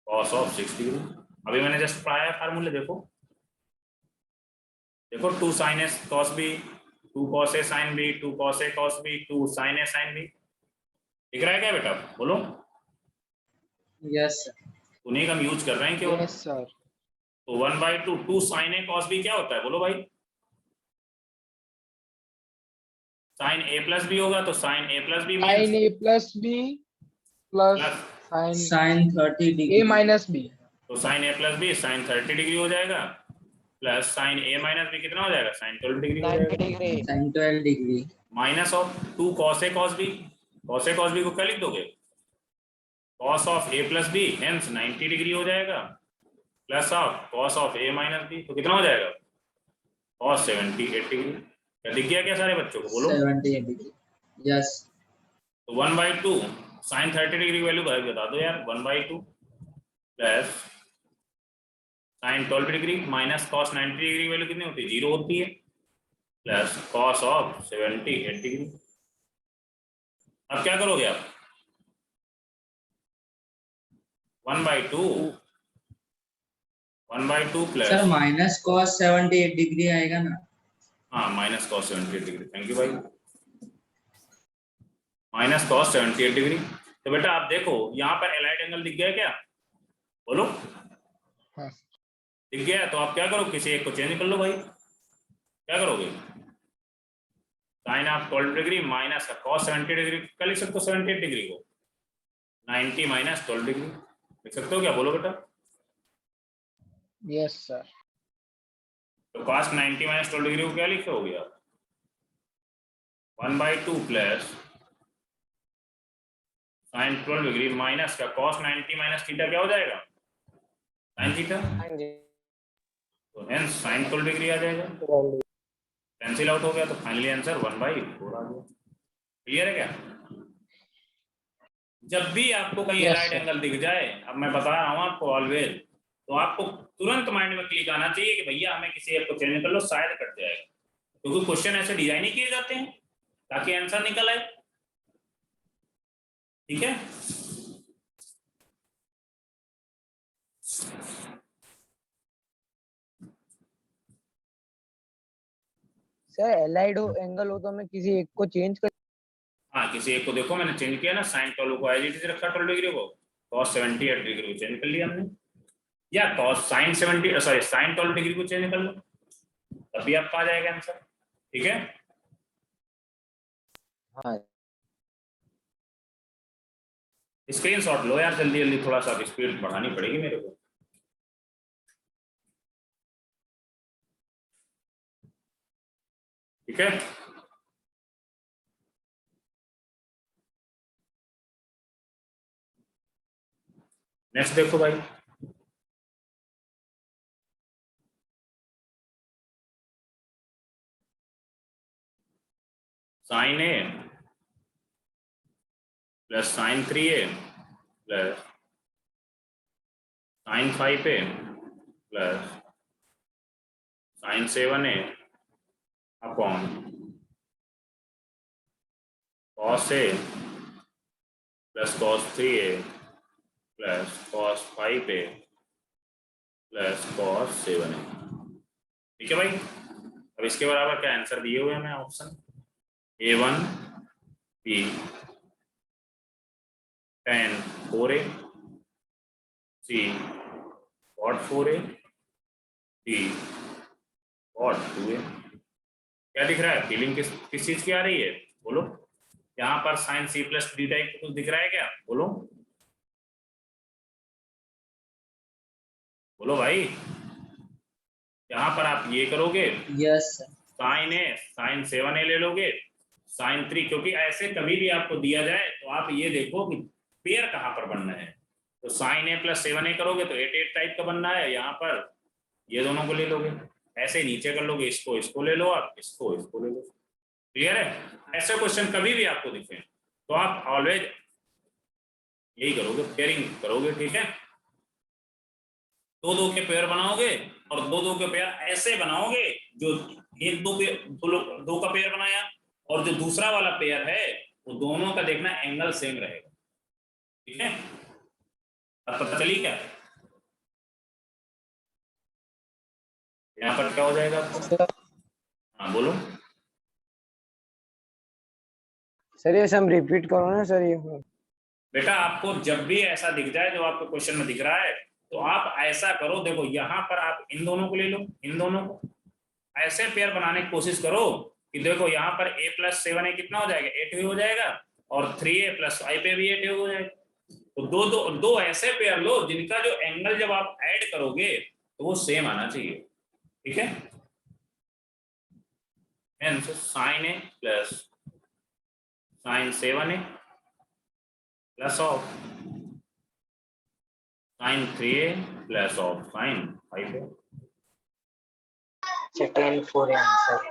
cos of 6 degree. अभी मैंने जस्ट पढ़ाया फार्मूले, देखो 2 sin a cos b 2 cos a sin b 2 cos a cos b 2 sin a sin b दिख रहा है क्या बेटा? बोलो यस सर। उन्हीं का हम यूज कर रहे हैं क्यों? Yes sir. तो 1/2 2 sin a cos b क्या होता है? बोलो भाई sin a प्लस b होगा तो sin a plus b sin a plus b plus sin 30 degree a minus b, तो sin a plus b sin 30 degree हो जाएगा plus sin a minus b कितना हो जाएगा sin 12 डिग्री हो जाएगा sin 12 degree minus of 2 cos a cos b को क्या लिख दोगे cos of a plus b hence 90 degree हो जाएगा plus of cos of a minus b तो कितना हो जाएगा cos 78 डिग्री। क्या दिख गया क्या सारे बच्चों को? बोलो 78 डिग्री। यस तो 1/2 sin 30 डिग्री वैल्यू बता दो यार 1/2 plus sin 12 degree minus cos 90 degree value कितनी होती है? 0 होती है प्लस cos ऑफ 78 डिग्री। अब क्या करोगे आप 1/2 plus sir minus cos 78 degree आएगा ना? हाँ minus cos 78 degree. Thank you भाई। Minus cos 78 degree. तो बेटा आप देखो यहाँ पर एलाइड एंगल दिख गया क्या? बोलो हाँ दिख गया तो आप क्या करो, किसी एक को चेंज कर लो भाई। क्या करोगे, साइन ऑफ 12 डिग्री माइनस का कॉस 70 डिग्री क्या लिख सकते हो, 78 डिग्री को 90 माइनस 12 डिग्री लिख सकते हो क्या, बोलो बेटा। Yes sir. तो cos 90 माइनस 12 डिग्री को क्या लिखोगे आप, 1/2 प्लस साइन 12 डिग्री माइनस का cos 90 माइनस थीटा क्या हो जाएगा, साइन थीटा, तो हेंस साइन 12 डिग्री आ जाएगा, कैंसिल आउट हो गया, तो फाइनली आंसर 1/4 आ गया। क्लियर है क्या। जब भी आपको कहीं Yes, राइट sir. एंगल दिख जाए, अब मैं बता रहा हूँ आपको ऑलवेज, तो आपको तुरंत माइंड में क्लिक आना चाहिए कि भैया हमें किसी एक को चेंज कर लो, शायद कट जाएगा, क्योंकि क्वेश्चन ऐसे डिजाइन ही किए जाते हैं ताकि आंसर निकल आए। ठीक है, सर एलाइड हो एंगल हो तो मैं किसी एक को चेंज कर। हाँ किसी एक को देखो, मैंने चेंज किया ना, साइन 12 को एज इट इज रखा 12 डिग्री को, cos 78 डिग्री को चेंज कर लिया हमने, या cos sine 70 sorry sine 12 degree को चेंज कर लो, तभी आपका आ जाएगा आंसर। ठीक है, हाँ स्क्रीनशॉट लो यार जल्दी जल्दी, थोड़ा सा स्पीड बढ़ानी पड़ेगी मेरे को। ठीक है, नेक्स्ट देखो भाई, sine A plus sine 3a plus sine 5a plus sine 7a upon cos a plus cos 3a plus cos 5a plus cos 7a। ठीक है भाई, अब इसके बराबर क्या आंसर दिए हुए हैं मैं option A1 B tan 4a C cot 4a D cot 2a। क्या दिख रहा है, फीलिंग किस चीज की आ रही है, बोलो। यहाँ पर sine C plus D type कुछ दिख रहा है क्या, बोलो बोलो भाई। यहाँ पर आप ये करोगे, यस सर। साइन ए साइन 7a ले लोगे, साइन 3, क्योंकि ऐसे कभी भी आपको दिया जाए तो आप ये देखो कि पेयर कहाँ पर बनना है, तो साइन ए प्लस 7a करोगे तो 8 टाइप का बनना है, यहाँ पर ये दोनों को ले लोगे, ऐसे नीचे कर लोगे, इसको ले लो आप, इसको ले लो। क्लियर है, ऐसे क्वेश्चन कभी भी आपको दिखे तो आप ऑलवेज यही करोगे, पेयरिंग करोगे। ठीक है, दो के पेयर बनाओगे, और दो के पेयर ऐसे बनाओगे, जो एक दो का पेयर बनाया, और जो दूसरा वाला पेयर है वो दोनों का देखना एंगल सेम रहेगा। ठीक है, अब पता चली क्या, यहाँ पर क्या हो जाएगा आपको, हाँ बोलो। सर ये सब रिपीट करो ना सर ये। बेटा आपको जब भी ऐसा दिख जाए जो आपको क्वेश्चन में दिख रहा है, तो आप ऐसा करो, देखो यहाँ पर आप इन दोनों को ले लो, इन दोनों को ऐसे पेयर बनाने की कोशिश करो कि देखो यहाँ पर a प्लस 7a कितना हो जाएगा, 8 हो जाएगा, और 3a प्लस 5a भी 8 हो जाएगा। तो दो ऐसे पेयर लो जिनका जो एंगल जब आप ऐड करोगे तो वो सेम आना चाहिए। ठीक है, hence sine A plus sine 7a plus of sine 3a plus of sine 5a tan 4 answer.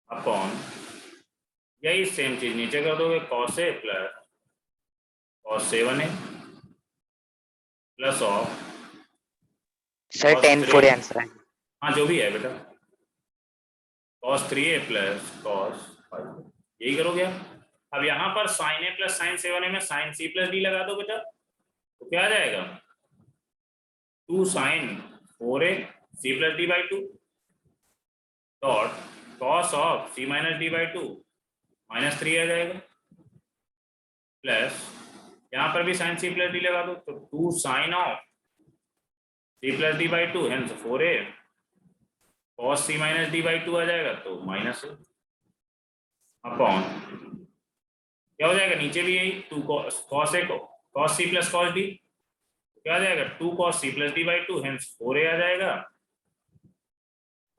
Upon, यही सेम चीज नीचे कर दोगे, cos a plus cos 7a plus of sir tan 4 answer है। हाँ जो भी है बेटा, cos 3a प्लस cos 5, यही करोगे आप। अब यहाँ पर sin a plus sin 7a में sin c प्लस d लगा दो बेटा, तो क्या आ जाएगा, 2 sin 4a c plus d by 2 dot cos of c minus d by 2 minus 3 आ जाएगा, प्लस यहाँ पर भी sin c प्लस d लगा दो, तो 2 sin of c plus D by two hence 4a cos c minus D by two आ जाएगा तो माइनस अपॉन क्या हो जाएगा नीचे भी यही 2 cos a cos c plus cos d क्या आ जाएगा 2 cos c plus D by two hence 4a आ जाएगा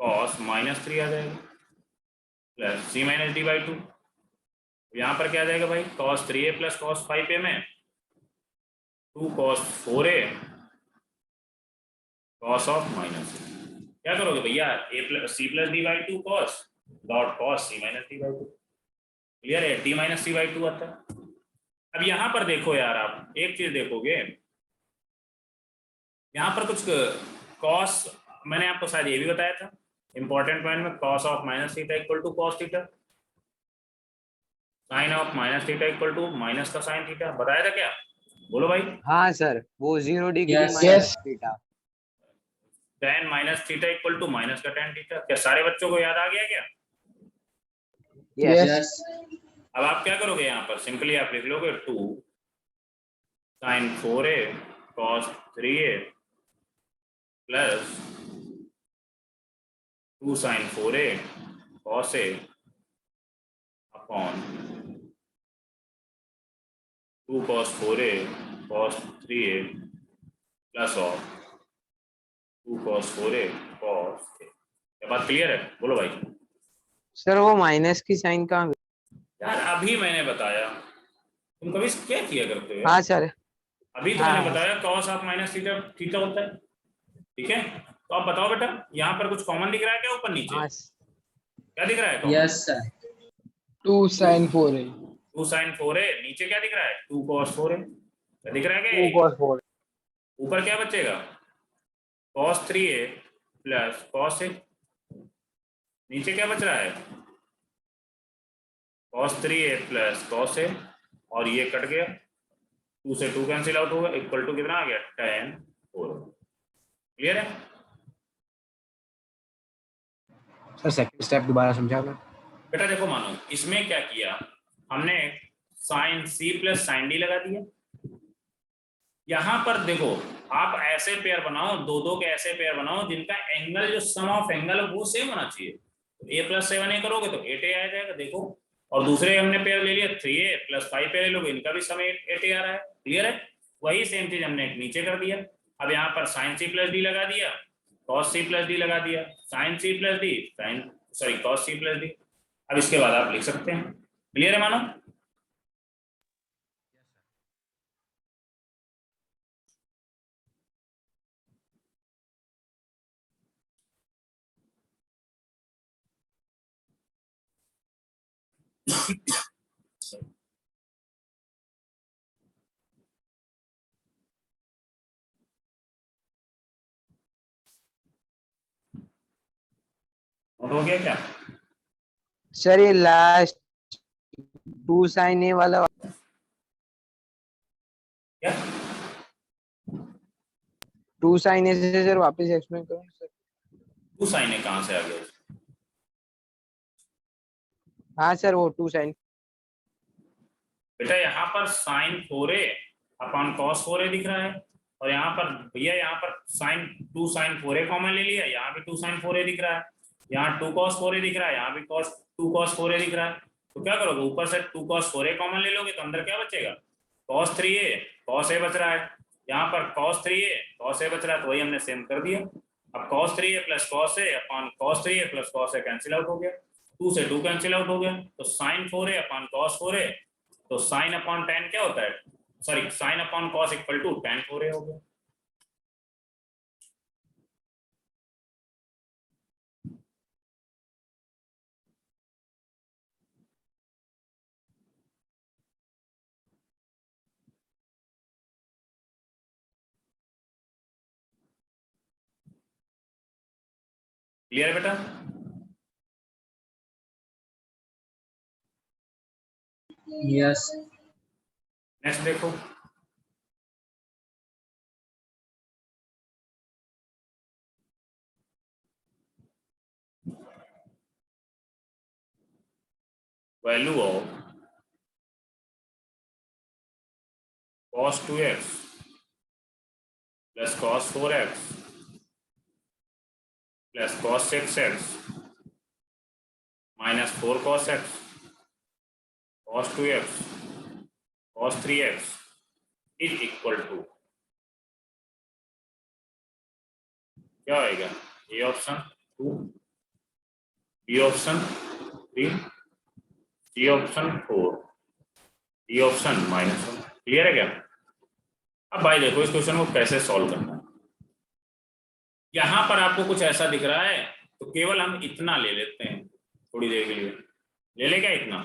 cos माइनस 3 आ जाएगा plus c minus D by to. यहाँ पर क्या आ जाएगा भाई cos 3a plus cos 5a में 2 cos 4a cos of minus क्या करोगे भैया a plus c plus D by two cos dot cos c minus D by two clear है d minus C by two आता है। अब यहाँ पर देखो यार आप एक चीज देखोगे यहाँ पर कुछ cos मैंने आपको शायद ये भी बताया था इंपॉर्टेंट पॉइंट में cos of minus theta equal to cos theta sine of minus theta equal to minus का साइन थीटा बताया था क्या बोलो भाई। हाँ सर वो 0 degree Yes, minus theta. tan minus theta equal to minus का tan थीटा क्या सारे बच्चों को याद आ गया क्या? यस यस अब आप क्या करोगे यहाँ पर सिंपली आप लिख लोगे 2 sin 4a cos 3a plus 2 sin 4a cos a upon 2 cos 4a cos 3a plus of 2 cos 4a cos a। ये बात क्लियर है बोलो भाई। सर वो माइनस की साइन कहाँ? यार अभी मैंने बताया तुम कभी क्या किया करते हो यार? हाँ सर अभी तो हाँ। मैंने बताया cos of minus theta theta होता है ठीक है। तो आप बताओ बेटा यहाँ पर कुछ कॉमन दिख रहा है क्या ऊपर नीचे हाँ क्या दिख रहा है common? Yes sir 2 sin 4a 2 sin 4a नीचे क्या दिख रहा है 2 cos 4a क्या दिख रहा है 2 क्या cos 4 ऊपर क्या बचेगा cos 3a plus cos a नीचे क्या बच रहा है cos 3a plus cos a और ये कट गया 2 से 2 कैंसिल आउट होगा इक्वल टू कितना आ गया tan 4 क्लियर है। सर सेकंड स्टेप दोबारा समझाना। बेटा देखो मानो इसमें क्या किया हमने sine c plus sine D लगा दिया। यहाँ पर देखो आप ऐसे पेयर बनाओ दो दो के ऐसे पेयर बनाओ जिनका एंगल जो सम ऑफ एंगल है वो सेम होना चाहिए। तो a प्लस 7a करोगे तो 8a आ जाएगा देखो और दूसरे हमने पेयर ले लिया 3a प्लस 5a ले लोगे इनका भी सम 8a आ रहा है क्लियर है। वही सेम चीज हमने नीचे कर दिया। अब यहाँ पर साइन c प्लस डी लगा दिया cos c प्लस डी लगा दिया sine c plus D sine sorry cos c plus D. अब इसके बाद आप लिख सकते हैं क्लियर है मानो। नोट हो गया क्या? सर ये लास्ट 2 sin a वाला क्या 2 sin a से सर वापस एक्सप्लेन करो सर। 2 sin a कहाँ से आ गया? हाँ सर वो 2 sin बेटा यहाँ पर sign 4a upon cos 4a दिख रहा है और यहाँ पर भैया यहाँ पर साइन 2 sin 4a कॉमन ले लिया यहाँ भी 2 sin 4a दिख रहा है यहाँ 2 cos 4a दिख रहा है यहाँ भी 2 cos 4a दिख रहा है। तो क्या करोगे ऊपर से 2 cos 4a कॉमन ले लोगे तो अंदर क्या बचेगा cos 3a cos a बच रहा है यहाँ पर cos 3a cos a बच रहा है तो वही हमने सेम कर दिया। अब cos 3a plus cos a upon cos 3a plus cos a cancel out हो गया 2 से 2 कैंसिल आउट हो गया तो sin 4a upon cos 4a तो साइन अपॉन tan क्या होता है sorry sine upon cos equal to tan 4a हो गया। क्लियर बेटा। यस नेक्स्ट देखो value of cos 2x plus cos 4x plus cos 6x minus 4 cos x cos 2x cos 3x is equal to क्या आएगा? A option 2, B option 3, C option 4, D option -1। Clear है क्या? अब भाई देखो इस question को कैसे सॉल्व करना है। यहां पर आपको कुछ ऐसा दिख रहा है तो केवल हम इतना ले लेते हैं थोड़ी देर के लिए। ले ले क्या इतना?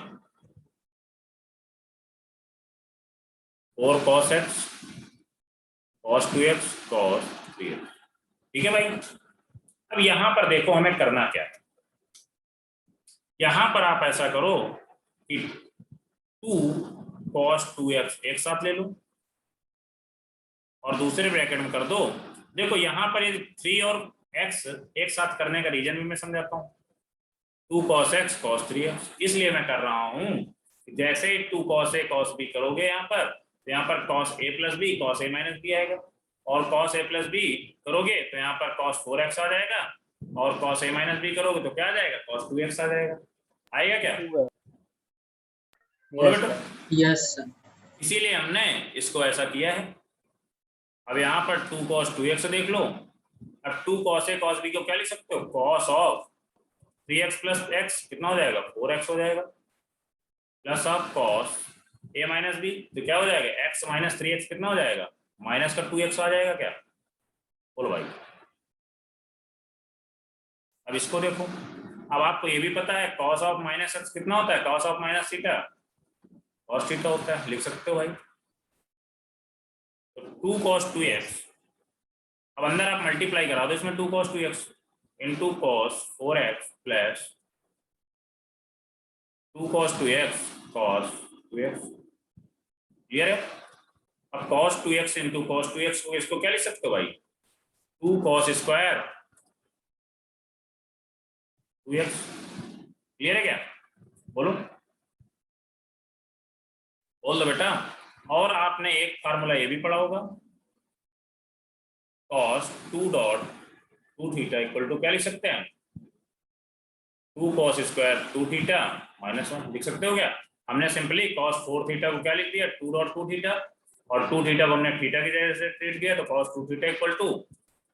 4 cos x cos 2x cos 3x। ठीक है भाई। अब यहां पर देखो हमें करना क्या है। यहां पर आप ऐसा करो कि 2 cos 2x एक साथ ले लो और दूसरे ब्रैकेट में कर दो। देखो यहां पर ये 3 और x एक साथ करने का रीजन भी मैं समझाता हूँ। 2 cos x cos 3x इसलिए मैं कर रहा हूं जैसे 2 cos a cos b करोगे यहाँ पर cos a plus b cos a minus b आएगा, और cos a plus b करोगे तो यहाँ पर cos 4x आ जाएगा, और cos a minus b करोगे तो क्या आ जाएगा? cos 2x आ जाएगा। आएगा क्या? बोलो बेटा। Yes sir. इसीलिए हमने इसको ऐसा किया है। अब यहाँ पर 2 cos 2x देख लो। अब 2 cos a cos b को क्या लिख सकते हो? cos of 3x plus x कितना हो जाएगा? 4x हो जाएगा, plus of cos a minus b तो क्या हो जाएगा? x minus 3x कितना हो जाएगा? माइनस का 2x आ जाएगा क्या? बोलो भाई। अब इसको देखो। अब आपको ये भी पता है cos ऑफ माइनस x कितना होता है? cos of minus theta cos theta होता है, लिख सकते हो भाई। तो 2 cos 2x, अब अंदर आप मल्टीप्लाई करा दो इसमें 2 cos 2x into cos 4x plus 2 cos 2x cos 2x। Clear है? अब cos 2x into cos 2x को इसको क्या लिख सकते हो भाई? 2 cos स्क्वायर 2x। क्लियर है क्या? बोलो, बोल दो बेटा। और आपने एक फार्मूला ये भी पढ़ा होगा, cos 2 dot 2 theta equal to क्या लिख सकते हैं? 2 cos स्क्वायर 2 थीटा -1 लिख सकते हो क्या? हमने सिंपली cos 4 थीटा को क्या लिख दिया? 2 डॉट 2 थीटा, और 2 थीटा को हमने थीटा की जगह से ट्रीट किया तो cos 2 theta equal to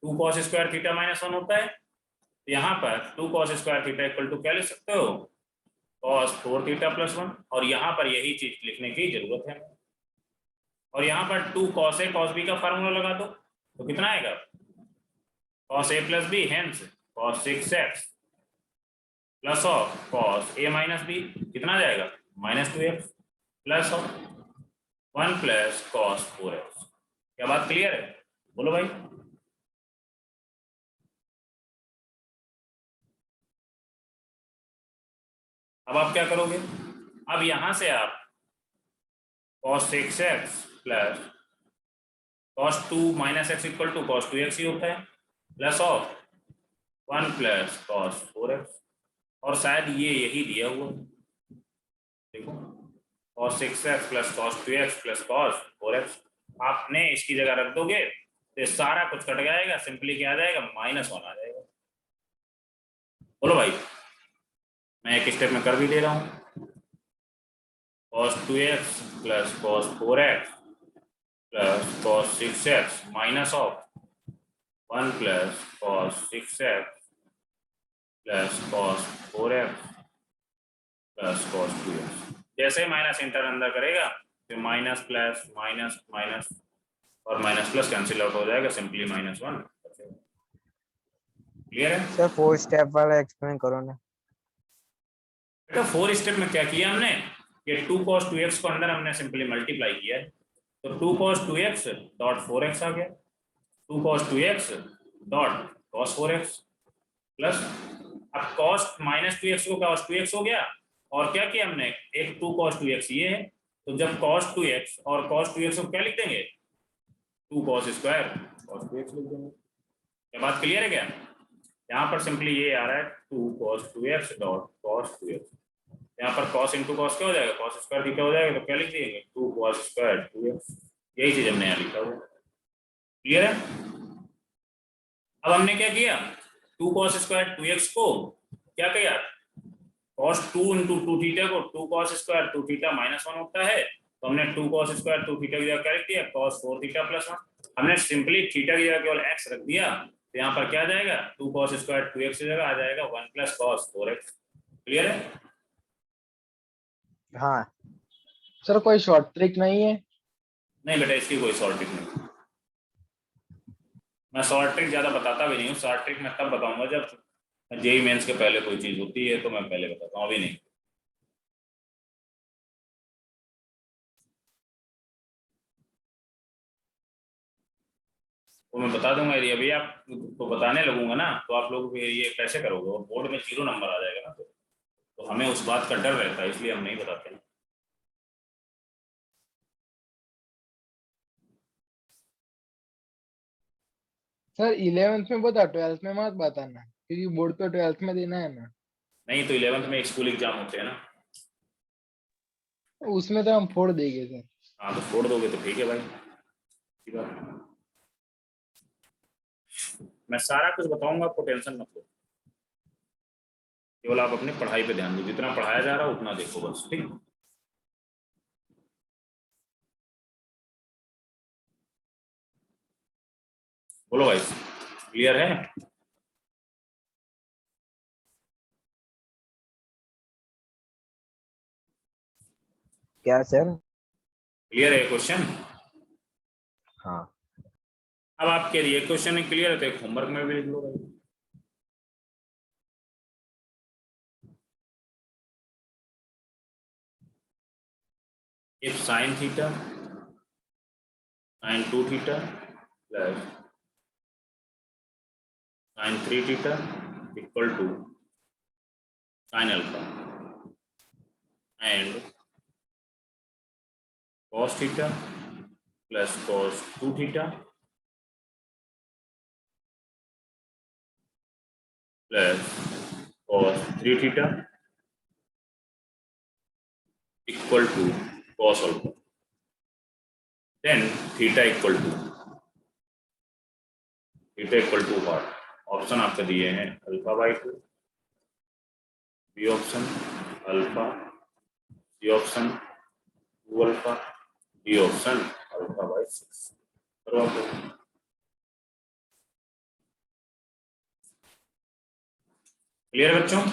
2 cos square theta -1 होता है। तो यहाँ पर 2 cos square theta equal to क्या लिख सकते हो? cos 4 थीटा +1, और यहाँ पर यही चीज लिखने की जरूरत है। और यहाँ पर 2 cos a cos b का फार्मूला लगा दो तो कितना आएगा? cos a plus b hence cos 6x plus of cos a minus b कितना आ जाएगा? -2x plus of 1 plus cos 4x। क्या बात क्लियर है? बोलो भाई। अब आप क्या करोगे? अब यहां से आप cos 6x plus cos 2 minus x equal to cos 2x ही होता है, plus of 1 plus cos 4x, और शायद ये यही दिया हुआ देखो cos 6x plus cos 2x plus cos 4x। आपने इसकी जगह रख दोगे तो सारा कुछ कट जाएगा, सिंपली क्या आ जाएगा? -1 आ जाएगा। बोलो भाई, मैं एक स्टेप में कर भी दे रहा हूँ। cos 2x plus cos 4x plus cos 6x minus of 1 plus cos 6x plus cos 4x plus cos 2x। जैसे माइनस इंटर अंदर करेगा तो माइनस प्लस माइनस माइनस और माइनस प्लस कैंसिल आउट हो जाएगा, सिंपली -1। क्लियर है? Sir 4 step वाला explain करो ना। बेटा 4 स्टेप में क्या किया हमने कि 2 cos 2x को अंदर हमने सिंपली मल्टीप्लाई किया है, तो 2 cos 2x डॉट 4x आ गया, 2 cos 2x dot cos 4x plus अब cos -2x को cos 2x हो गया, और क्या किया हमने? एक 2 cos 2x ये है, तो जब cos 2x और cos 2x को क्या लिख देंगे? 2 cos स्क्वायर cos 2x लिख देंगे। क्या बात क्लियर है क्या? यहाँ पर सिंपली ये आ रहा है 2 cos 2x dot cos 2x। यहाँ पर cos इंटू cos क्या हो जाएगा? cos स्क्वायर थीटा हो जाएगा, तो क्या लिख देंगे? 2 cos स्क्वायर 2x। यही चीज हमने यहाँ लिखा हुआ। क्लियर है? अब हमने क्या किया? 2 cos स्क्वायर 2x को क्या किया, cos 2 into 2 थीटा को 2 cos स्क्वायर 2 थीटा -1 होता है, तो हमने 2 cos स्क्वायर 2 थीटा की जगह क्या रख दिया, cos 4 थीटा +1। हमने सिंपली थीटा की जगह केवल x रख दिया, तो यहाँ पर क्या जाएगा, 2 cos स्क्वायर 2x की जगह आ जाएगा 1 + cos 4x। क्लियर है? हाँ सर कोई शॉर्ट ट्रिक नहीं है? नहीं बेटा, इसकी कोई शॉर्ट ट्रिक नहीं। मैं शॉर्ट ट्रिक ज्यादा बताता भी नहीं हूँ, शॉर्ट ट्रिक मैं तब बताऊंगा जब जेई मेंस के पहले कोई चीज होती है, तो मैं पहले बताता हूँ, अभी नहीं। वो मैं बता दूंगा, यदि अभी आप तो बताने लगूंगा ना, तो आप लोग ये कैसे करोगे, और बोर्ड में 0 नंबर आ जाएगा ना, तो हमें उस बात का डर रहता है, इसलिए हम नहीं बताते हैं। सर 11th में बता, 12th में मत बताना, क्योंकि बोर्ड तो 12th में देना है ना। नहीं तो 11th में एक स्कूल एग्जाम होते हैं ना। उसमें तो हम फोड़ देंगे सर। हाँ तो छोड़ दोगे तो ठीक है भाई, ठीक है। मैं सारा कुछ बताऊंगा, आपको टेंशन मत लो, केवल आप अपनी पढ़ाई पे ध्यान दो, जितना पढ़ाया जा रहा है उतना देखो बस, ठीक है। बोलो भाई, क्लियर है? क्या सर? क्लियर है क्वेश्चन? हाँ अब आपके लिए क्वेश्चन क्लियर है तो एक होमवर्क में भी लिख लो भाई। if sin theta sin 2 theta plus sin 3 theta equal to sin alpha and cos theta plus cos 2 theta plus cos 3 theta equal to cos alpha, then theta equal to what? Option आपके दिए हैं α/2, B option alpha, C option 2α, D option α/6। करो आप। Clear बच्चों?